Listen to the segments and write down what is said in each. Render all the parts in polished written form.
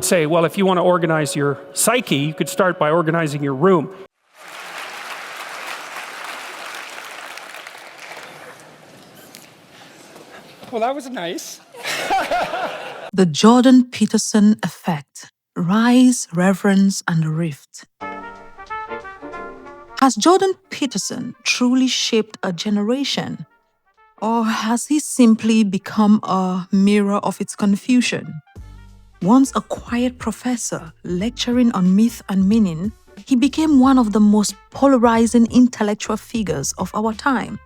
say, well, if you want to organize your psyche, you could start by organizing your room. Well, that was nice. The Jordan Peterson effect. Rise, reverence, and rift. Has Jordan Peterson truly shaped a generation? Or has he simply become a mirror of its confusion? Once a quiet professor lecturing on myth and meaning, he became one of the most polarizing intellectual figures of our time.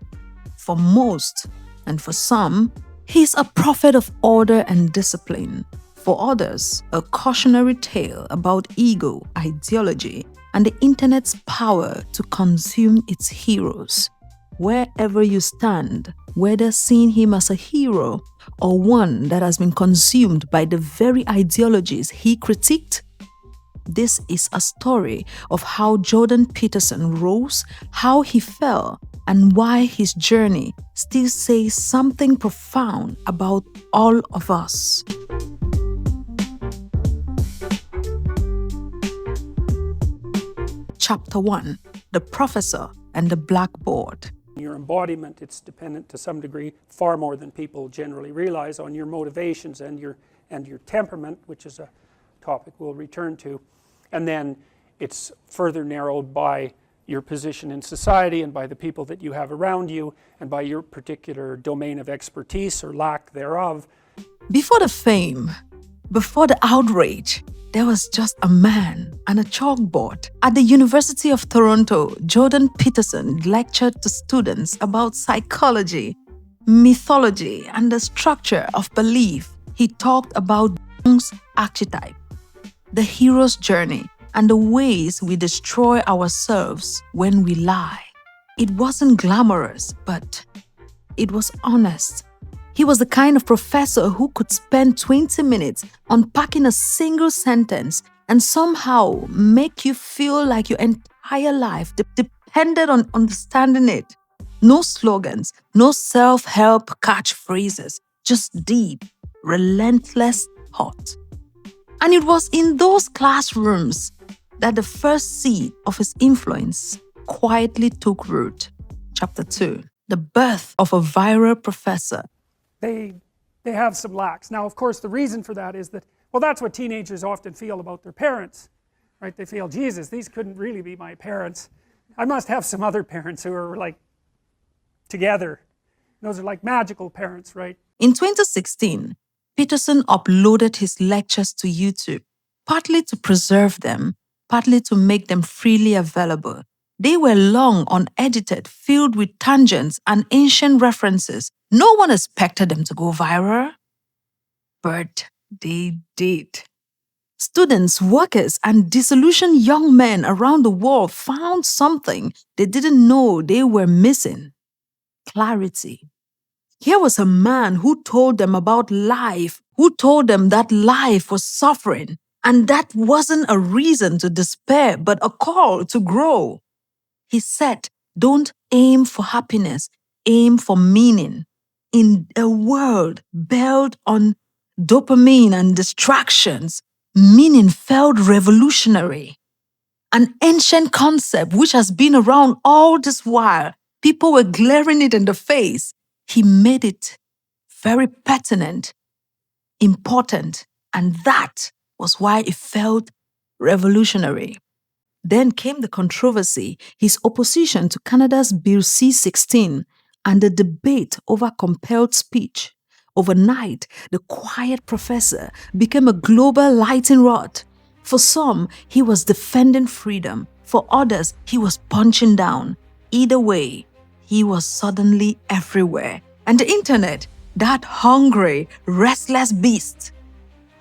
For most, and for some, he's a prophet of order and discipline. For others, a cautionary tale about ego, ideology, and the internet's power to consume its heroes. Wherever you stand, whether seeing him as a hero or one that has been consumed by the very ideologies he critiqued, this is a story of how Jordan Peterson rose, how he fell, and why his journey still says something profound about all of us. Chapter 1. The Professor and the Blackboard. Your embodiment, it's dependent to some degree, far more than people generally realize, on your motivations and your temperament, which is a topic we'll return to. And then it's further narrowed by your position in society and by the people that you have around you and by your particular domain of expertise or lack thereof. Before the fame, before the outrage, there was just a man and a chalkboard. At the University of Toronto, Jordan Peterson lectured to students about psychology, mythology, and the structure of belief. He talked about Jung's archetype, the hero's journey, and the ways we destroy ourselves when we lie. It wasn't glamorous, but it was honest. He was the kind of professor who could spend 20 minutes unpacking a single sentence and somehow make you feel like your entire life depended on understanding it. No slogans, no self-help catchphrases, just deep, relentless thought. And it was in those classrooms that the first seed of his influence quietly took root. Chapter 2. The birth of a viral professor. They have some lacks. Now, of course, the reason for that is that, well, that's what teenagers often feel about their parents, right? They feel, Jesus, these couldn't really be my parents. I must have some other parents who are like together. Those are like magical parents, right? In 2016, Peterson uploaded his lectures to YouTube, partly to preserve them, partly to make them freely available. They were long, unedited, filled with tangents and ancient references. No one expected them to go viral, but they did. Students, workers, and disillusioned young men around the world found something they didn't know they were missing: clarity. Here was a man who told them about life, who told them that life was suffering, and that wasn't a reason to despair, but a call to grow. He said, don't aim for happiness, aim for meaning. In a world built on dopamine and distractions, meaning felt revolutionary. An ancient concept which has been around all this while. People were glaring it in the face. He made it very pertinent, important, and that was why it felt revolutionary. Then came the controversy, his opposition to Canada's Bill C-16, and the debate over compelled speech. Overnight, the quiet professor became a global lightning rod. For some, he was defending freedom. For others, he was punching down. Either way, he was suddenly everywhere. And the internet, that hungry, restless beast,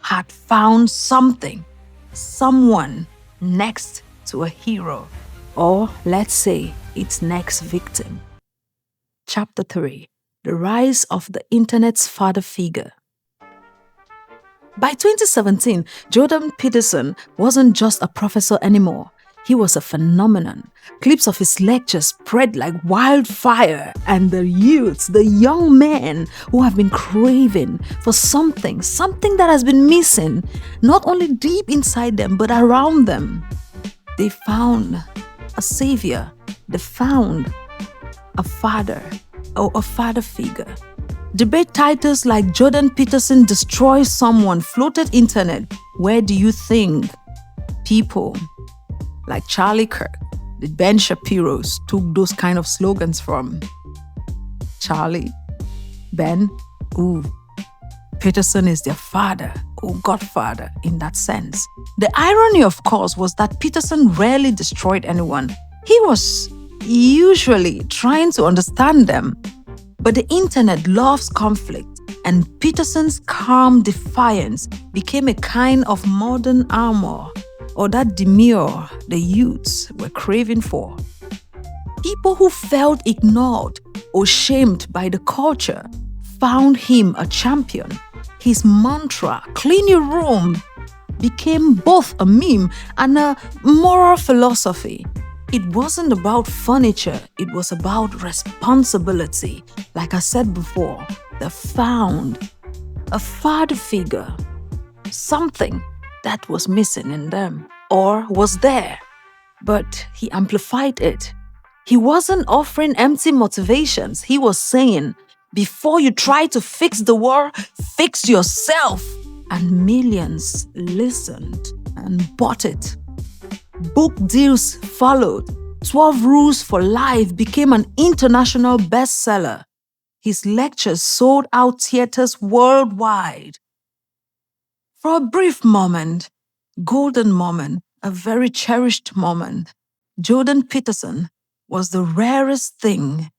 had found something, someone next to a hero, or let's say its next victim. Chapter 3. The rise of the internet's father figure. By 2017, Jordan Peterson wasn't just a professor anymore. He was a phenomenon. Clips of his lectures spread like wildfire, and the youths, the young men who have been craving for something that has been missing, not only deep inside them, but around them. They found a savior. They found a father or a father figure. Debate titles like Jordan Peterson destroys someone floated internet. Where do you think people like Charlie Kirk, the Ben Shapiro's took those kind of slogans from? Charlie, Ben, Peterson is their father or godfather in that sense. The irony, of course, was that Peterson rarely destroyed anyone. He was usually trying to understand them. But the internet loves conflict, and Peterson's calm defiance became a kind of modern armor, or that demure the youths were craving for. People who felt ignored or shamed by the culture found him a champion. His mantra, "clean your room," became both a meme and a moral philosophy. It wasn't about furniture, it was about responsibility. Like I said before, they found a father figure, something that was missing in them or was there, but he amplified it. He wasn't offering empty motivations. He was saying, before you try to fix the world, fix yourself. And millions listened and bought it. Book deals followed. 12 Rules for Life became an international bestseller. His lectures sold out theaters worldwide. For a brief moment, golden moment, a very cherished moment, Jordan Peterson was the rarest thing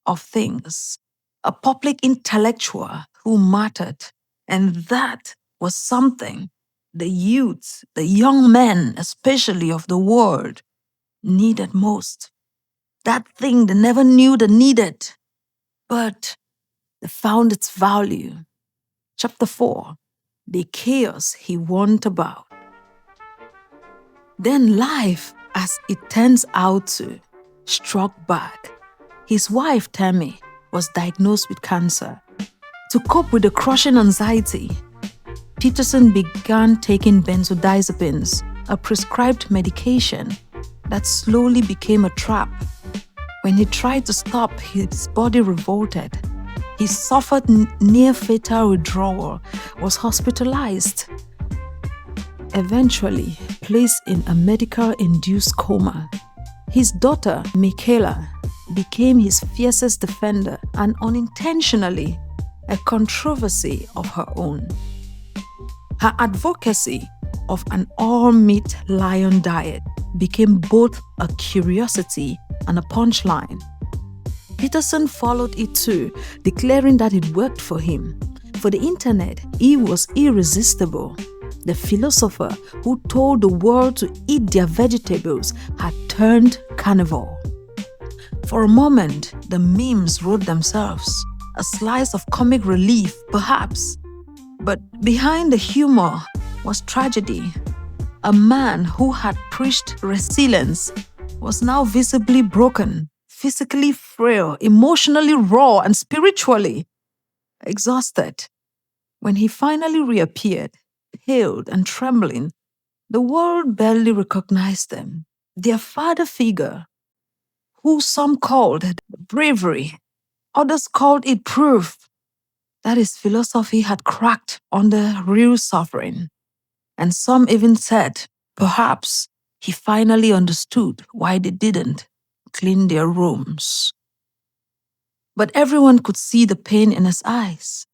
of things, a public intellectual who mattered, and that was something the youth, the young men, especially of the world, needed most. That thing they never knew they needed, but they found its value. Chapter 4, the chaos he warned about. Then life, as it turns out to, struck back. His wife, Tammy, was diagnosed with cancer. To cope with the crushing anxiety, Peterson began taking benzodiazepines, a prescribed medication that slowly became a trap. When he tried to stop, his body revolted. He suffered near-fatal withdrawal, was hospitalized, eventually placed in a medical-induced coma. His daughter, Mikhaila, became his fiercest defender and unintentionally a controversy of her own. Her advocacy of an all-meat lion diet became both a curiosity and a punchline. Peterson followed it too, declaring that it worked for him. For the internet, he was irresistible. The philosopher who told the world to eat their vegetables had turned carnivore. For a moment, the memes wrote themselves, a slice of comic relief, perhaps. But behind the humor was tragedy. A man who had preached resilience was now visibly broken, physically frail, emotionally raw, and spiritually exhausted. When he finally reappeared, pale and trembling, the world barely recognized them. Their father figure, who some called bravery, others called it proof that his philosophy had cracked under real suffering. And some even said, perhaps he finally understood why they didn't clean their rooms. But everyone could see the pain in his eyes.